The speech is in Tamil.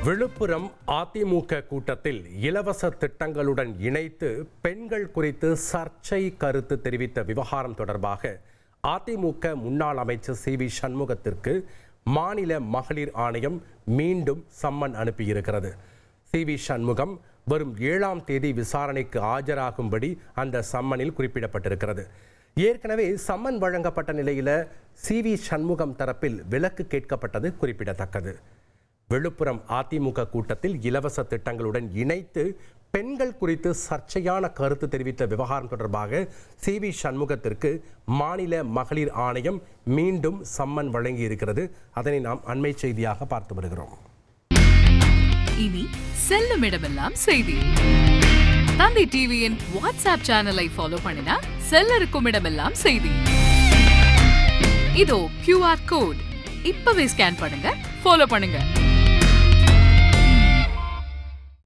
விழுப்புரம் அதிமுக கூட்டத்தில் இலவச திட்டங்களுடன் இணைத்து பெண்கள் குறித்து சர்ச்சை கருத்து தெரிவித்த விவகாரம் தொடர்பாக அதிமுக முன்னாள் அமைச்சர் சி.வி. சண்முகத்திற்கு மாநில மகளிர் ஆணையம் மீண்டும் சம்மன் அனுப்பியிருக்கிறது. சி.வி. சண்முகம் வரும் 7ஆம் தேதி விசாரணைக்கு ஆஜராகும்படி அந்த சம்மனில் குறிப்பிடப்பட்டிருக்கிறது. ஏற்கனவே சம்மன் வழங்கப்பட்ட நிலையில் சி.வி. சண்முகம் தரப்பில் விலக்கு கேட்கப்பட்டது குறிப்பிடத்தக்கது. விழுப்புரம் அதிமுக கூட்டத்தில் இலவச திட்டங்களுடன் இணைத்து பெண்கள் குறித்து சர்ச்சையான கருத்து தெரிவித்த விவகாரம் தொடர்பாக சி.வி. சண்முகத்திற்கு மாநில மகளிர் ஆணையம் மீண்டும் சம்மன் வழங்கி இருக்கிறது. அதனை நாம் அண்மை செய்தியாக பார்த்து வருகிறோம். இனி செல்லும் இடமெல்லாம் செய்தி. தந்தி டிவியின் வாட்ஸ்அப் சேனலை ஃபாலோ பண்ணினா செல்ல இருக்கும் இடமெல்லாம் செய்தி. இதோ QR கோட் இப்பவே ஸ்கேன் பண்ணுங்க, ஃபாலோ பண்ணுங்க.